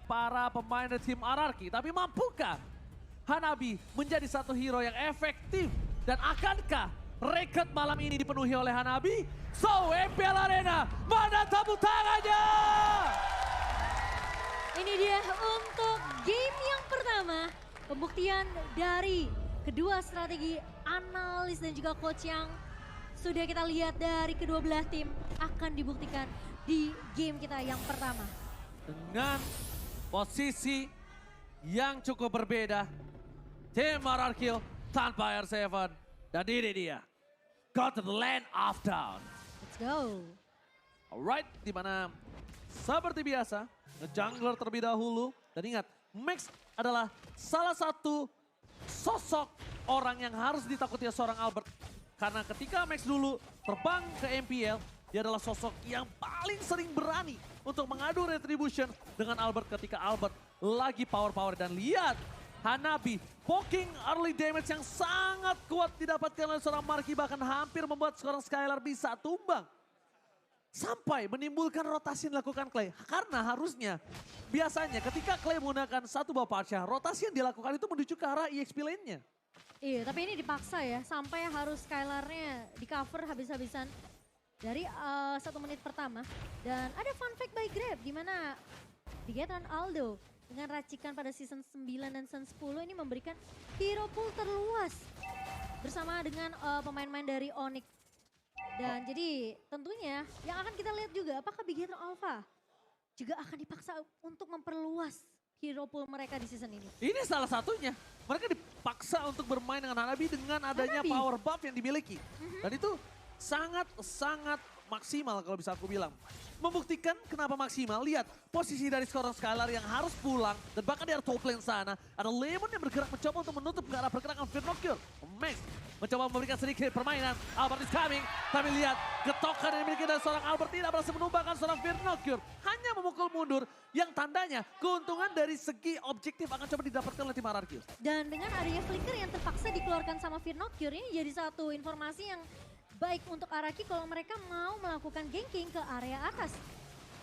para pemain dari tim RRQ. Tapi mampukah Hanabi menjadi satu hero yang efektif? Dan akankah record malam ini dipenuhi oleh Hanabi? So, MPL Arena, mana tepuk tangannya? Ini dia untuk game yang pertama. Pembuktian dari kedua strategi analis dan juga coach yang sudah kita lihat dari kedua belah tim akan dibuktikan di game kita yang pertama. Dengan posisi yang cukup berbeda, tim RRQ tanpa R7. Dan ini dia, go to the land of down. Let's go. Alright, dimana seperti biasa, nge-jungler terlebih dahulu. Dan ingat, Max adalah salah satu sosok orang yang harus ditakuti seorang Albert. Karena ketika Max dulu terbang ke MPL, dia adalah sosok yang paling sering berani untuk mengadu retribution dengan Albert ketika Albert lagi power-power. Dan lihat, Hanabi poking early damage yang sangat kuat didapatkan oleh seorang Marky, bahkan hampir membuat seorang Skylar bisa tumbang. Sampai menimbulkan rotasi yang dilakukan Clay. Karena harusnya, biasanya ketika Clay menggunakan satu buah Pasha, rotasi yang dilakukan itu menuju ke arah EXP lane-nya. Iya, tapi ini dipaksa ya, sampai harus Skylar-nya di cover habis-habisan dari 1 menit pertama. Dan ada fun fact by Grab, di mana Bigetron Aldo dengan racikan pada season 9 dan season 10 ini memberikan hero pool terluas bersama dengan pemain-pemain dari Onyx. Dan jadi tentunya yang akan kita lihat juga apakah Bigetron Alpha juga akan dipaksa untuk memperluas hero pool mereka di season ini. Ini salah satunya. Mereka dipaksa untuk bermain dengan Hanabi dengan adanya Hanabi. power buff yang dimiliki. Dan itu sangat-sangat maksimal kalau bisa aku bilang. Membuktikan kenapa maksimal, lihat posisi dari seorang Skylar yang harus pulang. Dan bahkan di arah top lane sana, ada Lemon yang bergerak mencoba untuk menutup ke arah pergerakan Firnocure. Max mencoba memberikan sedikit permainan, Albert is coming. Tapi lihat, getokan yang dimiliki dari seorang Albert tidak berhasil menumbangkan seorang Firnocure. Hanya memukul mundur, yang tandanya keuntungan dari segi objektif akan coba didapatkan oleh tim RRQ. Dan dengan adanya flicker yang terpaksa dikeluarkan sama Firnocure, ini jadi satu informasi yang baik untuk Araki kalau mereka mau melakukan ganking ke area atas.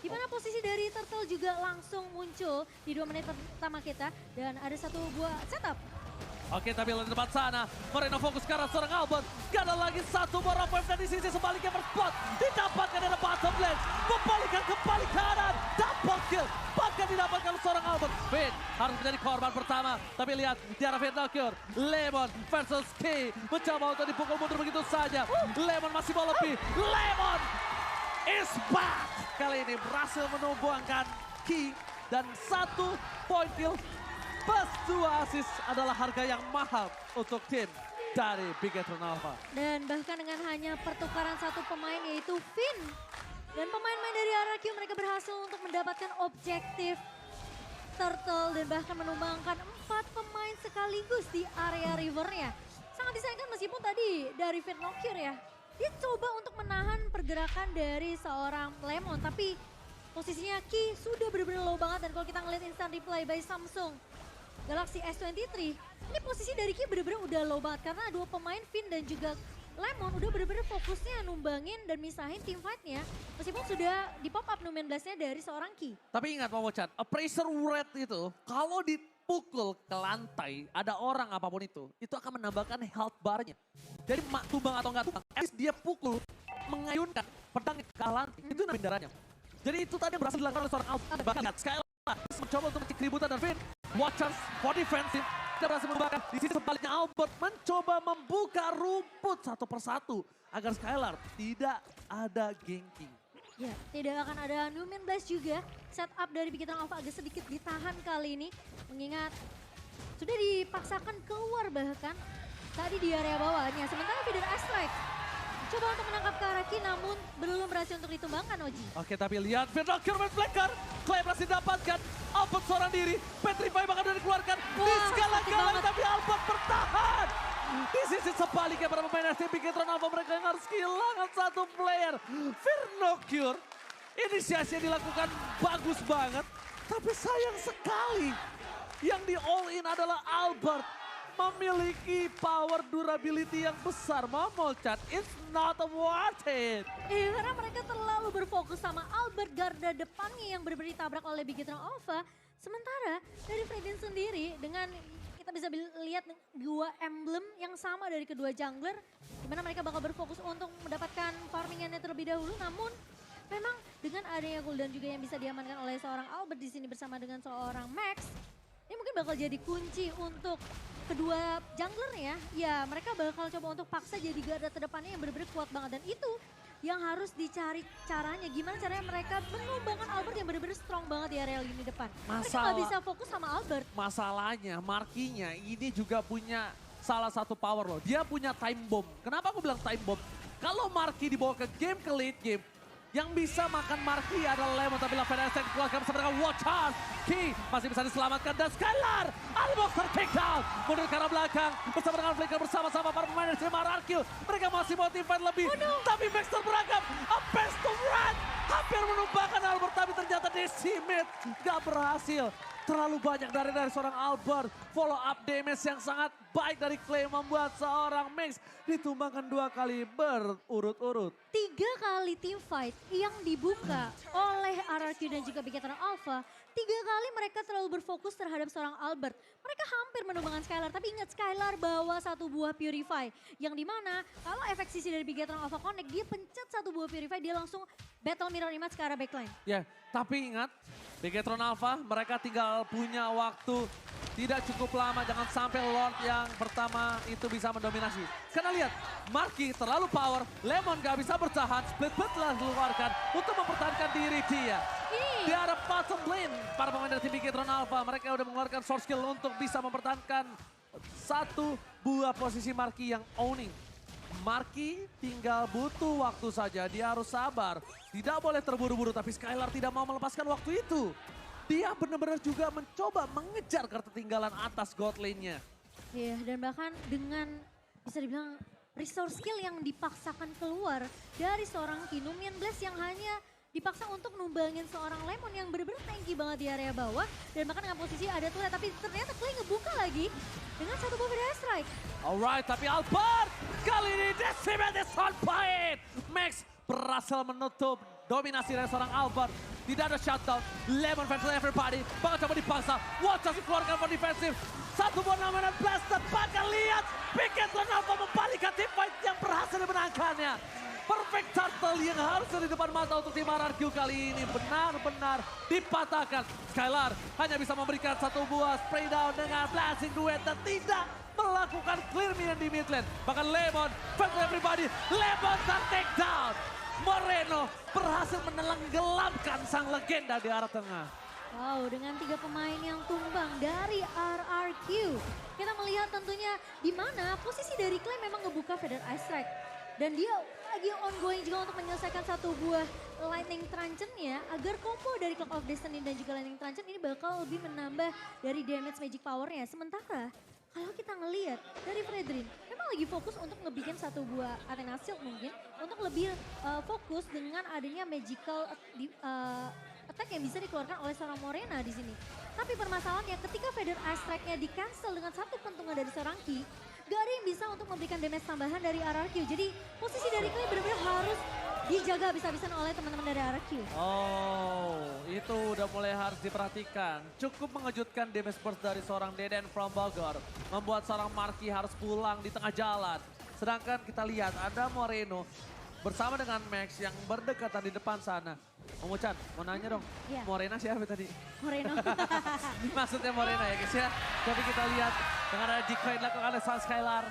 Di mana posisi dari Turtle juga langsung muncul di 2 menit pertama kita. Dan ada satu buah setup. Oke, tapi di depan sana, Moreno fokus ke arah seorang Albert. Gak ada lagi satu bola wave dan di sisi sebaliknya berspot. Didapatkan dari bottom lane. Membalikan kembali kanan. Double kill. Bahkan didapatkan seorang Albert. Finn harus menjadi korban pertama. Tapi lihat, di arah Firnocure. Lemon versus Key. Mencoba untuk dipukul mundur begitu saja. Lemon masih mau lebih. Lemon is back. Kali ini berhasil menumbangkan Key. Dan 1 point kill. Plus 2 assist adalah harga yang mahal untuk tim dari Bigetron Alpha. Dan bahkan dengan hanya pertukaran satu pemain yaitu Finn. Dan pemain-pemain dari RRQ mereka berhasil untuk mendapatkan objektif Turtle dan bahkan menumbangkan 4 pemain sekaligus di area rivernya. Sangat disayangkan meskipun tadi dari Firnocure ya. Dia coba untuk menahan pergerakan dari seorang Lemon. Tapi posisinya Ki sudah benar-benar low banget. Dan kalau kita ngeliat instant replay by Samsung Galaxy S23, ini posisi dari Ki bener-bener udah low banget karena 2 pemain Finn dan juga Lemon udah bener-bener fokusnya numbangin dan misahin team fight-nya. Meskipun sudah di pop up Numen Blast-nya dari seorang Ki. Tapi ingat Momo Chan, appraiser rate itu kalau dipukul ke lantai, ada orang apapun itu akan menambahkan health bar-nya. Jadi tumbang atau enggak tumbang, at least dia pukul, mengayunkan pedang ke lantai, itu nambah darahnya. Jadi itu tadi yang berhasil dilakukan oleh seorang Albert. Bahkan lihat, Skylar mencoba untuk mencari keributan dan Finn. Watchers for defensive. Tidak berhasil mengubahkan. Di sisi sebaliknya Albert mencoba membuka rumput satu persatu. Agar Skylar tidak ada ganking. Ya, tidak akan ada Numen Blast juga. Setup dari Bigetron Alpha agak sedikit ditahan kali ini. Mengingat sudah dipaksakan keluar bahkan. Tadi di area bawahnya. Sementara Feeder Astrike coba untuk menangkap Karaki namun belum berhasil untuk ditumbangkan Oji. Oke, tapi lihat Firnocure main flicker. Clay berhasil dapatkan. Albert seorang diri. Petrify bahkan sudah dikeluarkan. Di segala-galanya tapi Albert bertahan. Di sisi sebaliknya para pemain SC Bigetron Alpha mereka yang harus kehilangan satu player. Firnocure. Inisiasi yang dilakukan bagus banget. Tapi sayang sekali. Yang di all in adalah Albert. Memiliki power durability yang besar. Momochan, it's not worth it. Karena mereka terlalu berfokus sama Albert garda depannya yang benar-benar ditabrak oleh Bigetron Alpha. Sementara dari Fredin sendiri dengan kita bisa lihat dua emblem yang sama dari kedua jungler. Dimana mereka bakal berfokus untuk mendapatkan farmingannya terlebih dahulu. Namun memang dengan adanya cooldown juga yang bisa diamankan oleh seorang Albert di sini bersama dengan seorang Max. Ini mungkin bakal jadi kunci untuk kedua junglernya. Ya mereka bakal coba untuk paksa jadi garda terdepannya yang benar-benar kuat banget. Dan itu yang harus dicari caranya. Gimana caranya mereka menumbangkan Albert yang benar-benar strong banget di area lini depan. Mereka gak bisa fokus sama Albert. Masalahnya Markinya ini juga punya salah satu power loh. Dia punya time bomb. Kenapa aku bilang time bomb? Kalau Marki dibawa ke game, ke late game, yang bisa makan Marki adalah Lemon, tapi Lavenas yang dikeluarkan bersama dengan Watch Out. Ki masih bisa diselamatkan dan Skylar almost take down. Mundur ke arah belakang bersama dengan Flicker bersama-sama para pemain dari tim RRQ. Mereka masih motivate lebih, tapi Max terperangkap. A best to run. Hampir menumbangkan Albert, tapi ternyata decimate. Gak berhasil. Terlalu banyak dari seorang Albert. Follow up damage yang sangat baik dari Clay membuat seorang Max ditumbangkan 2 kali berurut-urut. 3 kali team fight yang dibuka oleh RRQ dan juga Bigetron Alpha. 3 kali mereka terlalu berfokus terhadap seorang Albert. Mereka hampir menumbangkan Skylar, tapi ingat Skylar bawa 1 buah Purify. Yang dimana kalau efek sisi dari Bigetron Alpha Connect, dia pencet 1 buah Purify, dia langsung battle mirror image ke arah backline. Ya, tapi ingat Bigetron Alpha mereka tinggal punya waktu tidak cukup lama. Jangan sampai Lord yang pertama itu bisa mendominasi. Karena lihat, Marki terlalu power, Lemon gak bisa bertahan, Split telah dikeluarkan untuk mempertahankan diri dia. Di arah bottom lane, para pemain dari tim Bigetron Alpha, mereka udah mengeluarkan source skill untuk bisa mempertahankan 1 buah posisi Marki yang owning. Marki tinggal butuh waktu saja, dia harus sabar. Tidak boleh terburu-buru, tapi Skylar tidak mau melepaskan waktu itu. Dia benar-benar juga mencoba mengejar ketertinggalan atas god lane-nya. Iya, dan bahkan dengan bisa dibilang resource skill yang dipaksakan keluar dari seorang Kinumian Blast yang hanya dipaksa untuk numbangin seorang Lemon yang benar-benar tanky banget di area bawah. Dan bahkan dengan posisi ada turret, tapi ternyata Clay ngebuka lagi dengan 1 buah Fire Strike. Alright, tapi Albert kali ini Decimate is on point. Max berhasil menutup dominasi dari seorang Albert. Tidak ada shutdown, Lemon fans everybody, bakal coba dipaksa. Watch out dikeluarkan for defensive. 1 buah namanya Blast, tepatkan lihat. Bigetron Alpha membalikkan team fight yang berhasil dimenangkannya. Perfect turtle yang harusnya di depan mata untuk tim RRQ kali ini benar-benar dipatahkan. Skylar hanya bisa memberikan 1 buah spray down dengan blasting duet dan tidak melakukan clear minion di mid lane. Bahkan Lemon, fans everybody, Lemon take down. Moreno berhasil menenggelamkan sang legenda di arah tengah. Wow, dengan 3 pemain yang tumbang dari RRQ. Kita melihat tentunya di mana posisi dari Clay memang ngebuka Feather Ice Strike. Dan dia lagi ongoing juga untuk menyelesaikan 1 buah Lightning Truncheon-nya agar combo dari Clock of Destiny dan juga Lightning Truncheon ini bakal lebih menambah dari damage magic power-nya. Sementara kalau kita ngelihat dari Fredrin, memang lagi fokus untuk ngebikin 1 buah Athena Shield mungkin. Untuk lebih fokus dengan adanya magical attack yang bisa dikeluarkan oleh seorang Morena di sini. Tapi permasalahannya ketika Feather Ice Strike-nya di-cancel dengan 1 pentungan dari seorang Ki, gak ada yang bisa untuk memberikan damage tambahan dari RRQ. Jadi posisi dari Clay benar-benar harus dijaga habis-habisan oleh teman-teman dari RRQ. Oh, itu udah mulai harus diperhatikan. Cukup mengejutkan damage burst dari seorang Deden from Bogor. Membuat seorang Marki harus pulang di tengah jalan. Sedangkan kita lihat ada Moreno bersama dengan Max yang berdekatan di depan sana. Om Ucan, mau nanya dong, Iya. Morena siapa tadi? Moreno. Maksudnya Morena ya guys ya. Tapi kita lihat dengan ada Jiko yang dilakukan oleh Sang Skylar.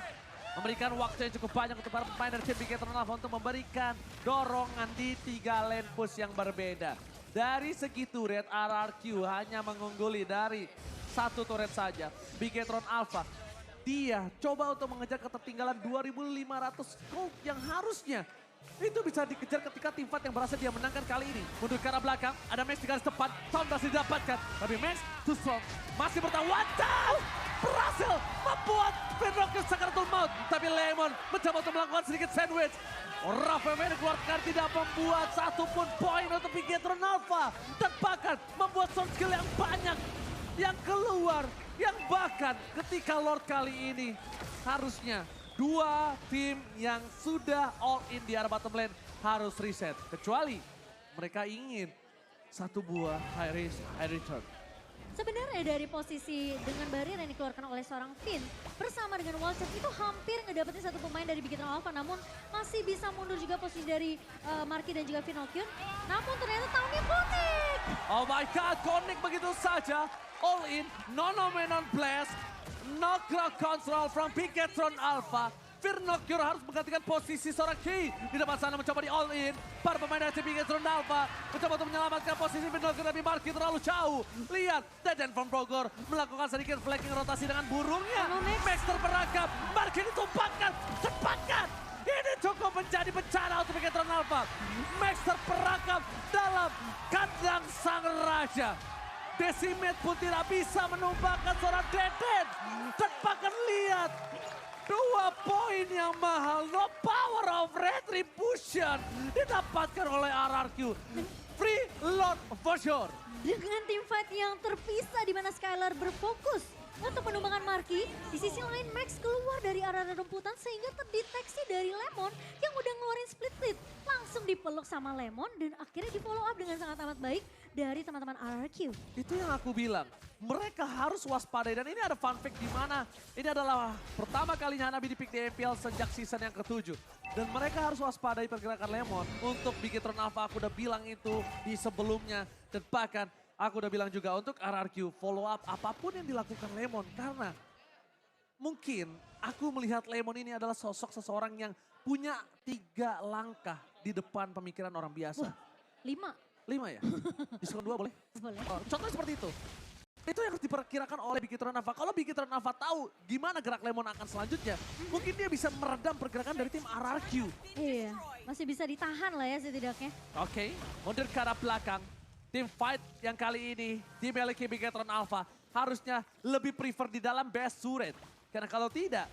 Memberikan waktu yang cukup banyak untuk para pemain dari tim Bigetron Alpha untuk memberikan dorongan di 3 lane push yang berbeda. Dari segi turret, RRQ hanya mengungguli dari 1 turret saja. Bigetron Alpha, dia coba untuk mengejar ketertinggalan 2.500 gold yang harusnya itu bisa dikejar ketika tim fight yang berhasil dia menangkan kali ini. Mundur ke arah belakang, ada Max di garis depan, Tom berhasil didapatkan. Tapi Max too strong, masih bertahan, wadaw! Berhasil membuat Pedrockers Sakaratul Maut. Tapi Lemon mencoba untuk melakukan sedikit sandwich. Rafael Mena keluarkan tidak membuat 1 pun poin untuk Bigetron Alpha. Dan bahkan membuat source skill yang banyak yang keluar. Yang bahkan ketika Lord kali ini harusnya 2 tim yang sudah all in di arah bottom lane harus reset. Kecuali mereka ingin 1 buah high risk, high return. Sebenarnya dari posisi dengan barrier yang dikeluarkan oleh seorang Finn bersama dengan Wallcheck itu hampir ngedapetin satu pemain dari Big Hit Alpha, namun masih bisa mundur juga posisi dari Marky dan juga Finocchio. Namun ternyata tahunnya Connect. Oh my god, Connect begitu saja. All in, non-nominal blast, no crowd control from Bigetron Alpha. Finocchio harus menggantikan posisi seorang Key. Di depan sana mencoba di all in. Para pemain dari Bigetron Alpha mencoba untuk menyelamatkan posisi Finocchio, tapi Marky terlalu jauh. Lihat, Deden from Bogor melakukan sedikit flanking rotasi dengan burungnya. Max terperangkap, Marky ditumpahkan, cepatkan. Ini cukup menjadi bencana untuk Bigetron Alpha. Max terperangkap dalam kandang sang raja. Decimate pun tidak bisa menumbangkan seorang Deden. Dan bahkan lihat, 2 poin yang mahal, no power of retribution didapatkan oleh RRQ. Free load for sure. Dengan tim fight yang terpisah di mana Skylar berfokus untuk penumbangan Marky, di sisi lain Max keluar dari area rumputan sehingga terdeteksi dari Lemon yang udah ngeluarin split lead. Langsung dipeluk sama Lemon dan akhirnya di follow up dengan sangat amat baik dari teman-teman RRQ. Itu yang aku bilang, mereka harus waspadai dan ini ada fun fact di mana ini adalah pertama kalinya Hanabi di-pick di MPL sejak season yang ke-7. Dan mereka harus waspadai pergerakan Lemon untuk Bigetron Alpha, aku udah bilang itu di sebelumnya. Dan bahkan aku udah bilang juga untuk RRQ follow up apapun yang dilakukan Lemon. Karena mungkin aku melihat Lemon ini adalah sosok seseorang yang punya 3 langkah di depan pemikiran orang biasa. 5 ya? Diskon 2 boleh? Boleh. Oh, contohnya seperti itu. Itu yang harus diperkirakan oleh Bigetron Alpha. Kalau Bigetron Alpha tahu gimana gerak Lemon akan selanjutnya, mungkin dia bisa meredam pergerakan dari tim RRQ. Iya, masih bisa ditahan lah ya setidaknya. Oke, mundur ke arah belakang. Tim fight yang kali ini dimiliki Bigetron Alpha harusnya lebih prefer di dalam best turret. Karena kalau tidak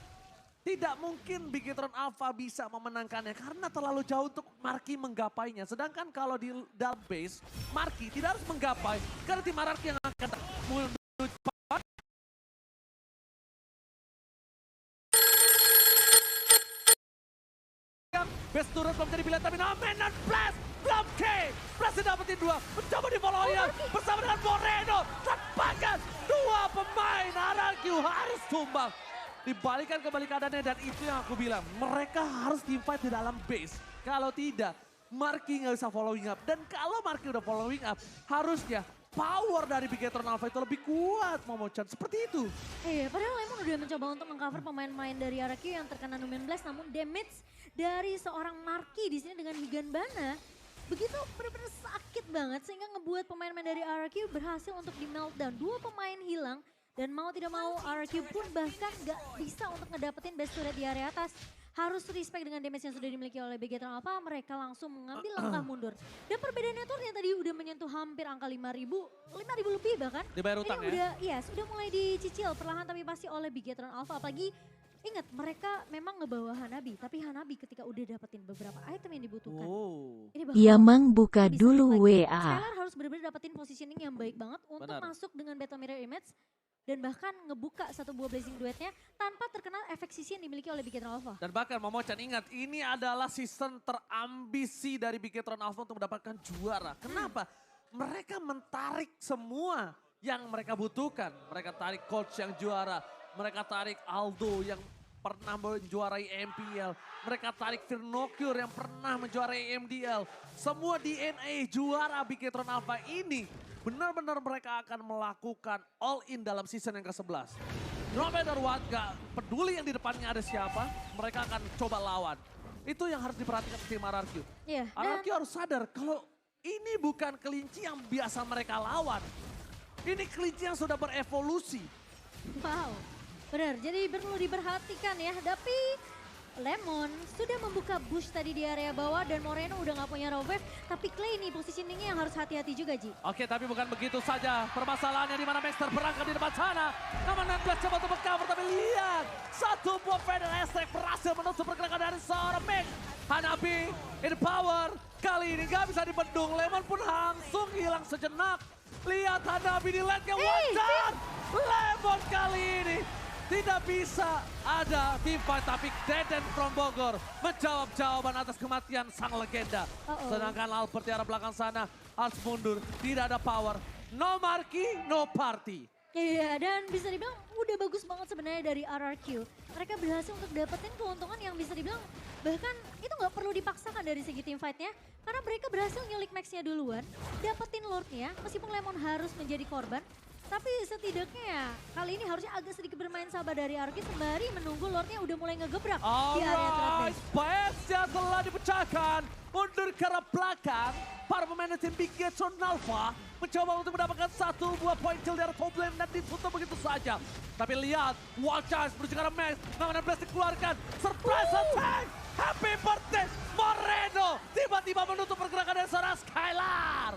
mungkin Bigetron Alpha bisa memenangkannya karena terlalu jauh untuk Marky menggapainya. Sedangkan kalau di dalam base, Marky tidak harus menggapai karena tim RRQ yang akan menuju cepat. Best turret belum jadi pilihan tapi Nomenon Blast belum K. Blast dapetin 2, mencoba di follow bersama dengan Moreno. Tepakan 2 pemain RRQ harus tumbang. Dibalikan kembali keadaannya dan itu yang aku bilang. Mereka harus team fight di dalam base. Kalau tidak, Marky nggak bisa following up. Dan kalau Marky udah following up, harusnya power dari Bigetron Alpha itu lebih kuat, Momochan. Seperti itu. Iya, padahal Lemon udah mencoba untuk mengcover pemain-pemain dari RRQ yang terkena Numen Blast. Namun damage dari seorang Marky di sini dengan Higanbana begitu benar-benar sakit banget. Sehingga ngebuat pemain-pemain dari RRQ berhasil untuk di meltdown. 2 pemain hilang. Dan mau tidak mau RRQ pun bahkan gak bisa untuk ngedapetin best turret di area atas. Harus respect dengan damage yang sudah dimiliki oleh Bigetron Alpha, mereka langsung mengambil langkah mundur. Dan perbedaannya tuh yang tadi udah menyentuh hampir angka 5.000 lebih bahkan. Dibayar utang ya? Sudah mulai dicicil perlahan tapi pasti oleh Bigetron Alpha. Apalagi ingat mereka memang ngebawa Hanabi, tapi Hanabi ketika udah dapetin beberapa item yang dibutuhkan. Ini bakal Yamang buka bisa dulu lagi. WA. Skylar harus benar-benar dapetin positioning yang baik banget untuk masuk dengan Battle Mirror Image. Dan bahkan ngebuka satu buah Blazing Duetnya tanpa terkena efek sisi yang dimiliki oleh Bigetron Alpha. Dan bahkan Momochan ingat, ini adalah season terambisi dari Bigetron Alpha untuk mendapatkan juara. Kenapa? Mereka mentarik semua yang mereka butuhkan. Mereka tarik coach yang juara, mereka tarik Aldo yang pernah menjuarai MPL. Mereka tarik Finocchio yang pernah menjuarai MDL. Semua DNA juara Bigetron Alpha ini benar-benar mereka akan melakukan all in dalam season yang ke-11. No matter what, gak peduli yang di depannya ada siapa, mereka akan coba lawan. Itu yang harus diperhatikan tim RRQ. Iya, RRQ harus sadar kalau ini bukan kelinci yang biasa mereka lawan. Ini kelinci yang sudah berevolusi. Wow, benar. Jadi perlu diperhatikan ya. Tapi Lemon sudah membuka bush tadi di area bawah dan Moreno udah gak punya raw wave. Tapi Clay nih posisinya yang harus hati-hati juga, Ji. Oke, tapi bukan begitu saja. Permasalahannya di mana Max terperangkap di depan sana. Namun 16 coba untuk cover, tapi lihat. Satu buah Feather Attack berhasil menutup pergerakan dari seorang Max. Hanabi in power. Kali ini gak bisa dibendung. Lemon pun langsung hilang sejenak. Lihat Hanabi di lane-nya, one shot. Lemon kali ini tidak bisa ada team fight, tapi Deden from Bogor menjawab jawaban atas kematian sang legenda. Sedangkan Albert di arah belakang sana harus mundur, tidak ada power. no marquee, no party. Iya, dan bisa dibilang udah bagus banget sebenarnya dari RRQ. Mereka berhasil untuk dapetin keuntungan yang bisa dibilang bahkan itu nggak perlu dipaksakan dari segi team fight-nya. Karena mereka berhasil nyulik Max-nya duluan, dapetin Lord-nya meskipun Lemon harus menjadi korban. Tapi setidaknya ya kali ini harusnya agak sedikit bermain sabar dari RRQ sembari menunggu Lord-nya udah mulai ngegebrak di area threat Alright, base. Baesnya telah dipecahkan. Mundur ke arah belakang. Para pemain tim Bigetron Alpha mencoba untuk mendapatkan satu buah poin kill dari top lane dan ditutup begitu saja. Tapi lihat, Wild Charge menuju ke arah Max. Ngaman Blast dikeluarkan. Surprise attack! Happy birthday Moreno! Tiba-tiba menutup pergerakan dari seorang Skylar.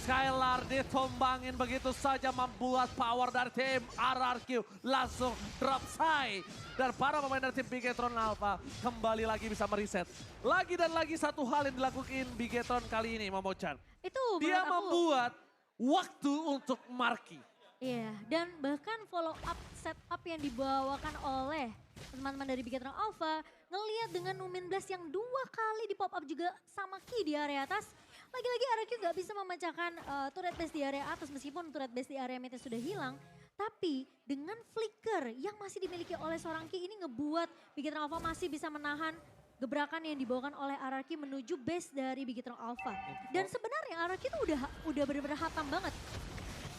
Skylar ditumbangin begitu saja membuat power dari tim RRQ langsung drop side. Dan para pemain dari tim Bigetron Alpha kembali lagi bisa mereset. Lagi dan lagi satu hal yang dilakukan Bigetron kali ini, Momo-chan. Itu Dia menurut aku, membuat waktu untuk marki. iya, dan bahkan follow up setup yang dibawakan oleh teman-teman dari Bigetron Alpha ngelihat dengan Numin Blast yang 2 kali di pop up juga sama Ki di area atas. Lagi-lagi RRQ gak bisa memecahkan turret base di area atas meskipun turret base di area midnya sudah hilang. Tapi dengan flicker yang masih dimiliki oleh seorang Ki ini ngebuat Bigetron Alpha masih bisa menahan gebrakan yang dibawakan oleh RRQ menuju base dari Bigetron Alpha. Dan sebenarnya RRQ itu udah benar-benar hatam banget.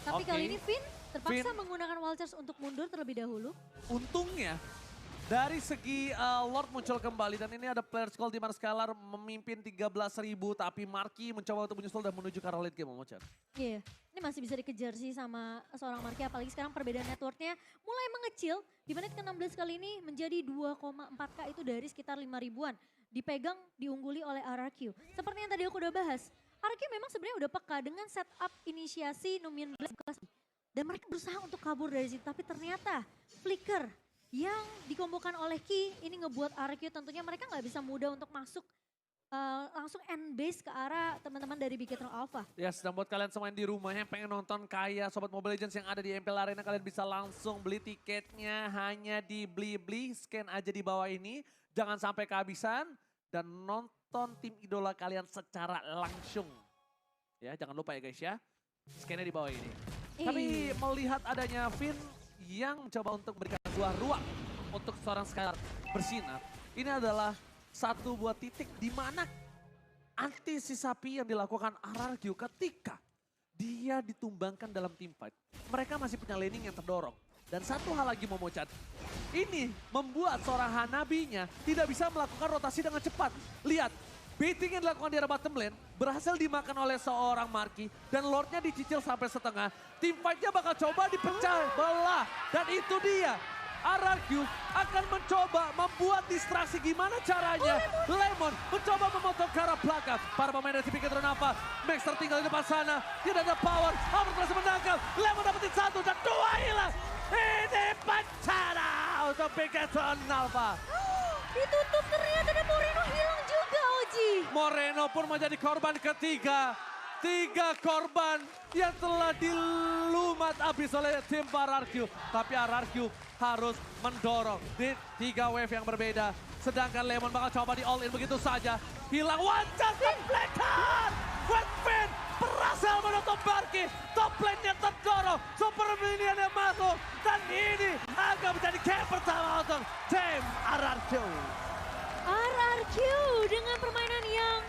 Tapi Oke. kali ini Finn terpaksa Finn. menggunakan wall charge untuk mundur terlebih dahulu. Untungnya dari segi Lord muncul kembali dan ini ada player call di mana Skylar memimpin 13.000 tapi Marky mencoba untuk menyusul dan menuju ke arah late game, Momo-chan. Iya, ini masih bisa dikejar sih sama seorang Marky apalagi sekarang perbedaan networknya mulai mengecil. Di menit ke-16 kali ini menjadi 2,4k itu dari sekitar 5 ribuan. Dipegang, diungguli oleh RRQ. Seperti yang tadi aku udah bahas, RRQ memang sebenarnya udah peka dengan setup inisiasi Numian Blast. Dan mereka berusaha untuk kabur dari situ tapi ternyata flicker yang dikombokan oleh Ki ini ngebuat RRQ tentunya mereka nggak bisa mudah untuk masuk langsung end base ke arah teman-teman dari Bigetron Alpha. Yes, dan buat kalian semua yang di rumah yang pengen nonton kayak Sobat Mobile Legends yang ada di MPL Arena, kalian bisa langsung beli tiketnya hanya di Blibli, scan aja di bawah ini. Jangan sampai kehabisan dan nonton tim idola kalian secara langsung. Ya, jangan lupa ya guys ya, scan-nya di bawah ini. Tapi melihat adanya Finn yang mencoba untuk memberikan sebuah ruang untuk seorang Skylar bersinar. Ini adalah satu buah titik di mana antisipapi yang dilakukan RRQ ketika dia ditumbangkan dalam team fight. Mereka masih punya laning yang terdorong. Dan satu hal lagi Momo-chan, ini membuat seorang Hanabinya tidak bisa melakukan rotasi dengan cepat. Lihat, baiting yang dilakukan di arah bottom lane berhasil dimakan oleh seorang Marky dan Lordnya dicicil sampai setengah. Tim fight-nya bakal coba dipecah belah dan itu dia. RRQ akan mencoba membuat distraksi gimana caranya. Lemon mencoba memotong ke arah belakang. Para pemain dari Bigetron Alpha. Max tertinggal di depan sana. Tidak ada power. Albert berhasil menangkap. Lemon dapetin 1 dan 2 hilang. Ini bencana untuk Bigetron Alpha. Ditutup ternyata dan Moreno hilang juga Oji. Moreno pun menjadi korban ketiga. 3 korban yang telah dilumat habis oleh tim RRQ. Tapi RRQ harus mendorong di 3 wave yang berbeda. Sedangkan Lemon bakal coba di all in begitu saja. Hilang wajah dan Blackheart. Finn berhasil menutup Marky. Top lane-nya terdorong. Super minion yang masuk. Dan ini akan menjadi game pertama untuk tim RRQ. RRQ dengan permainan yang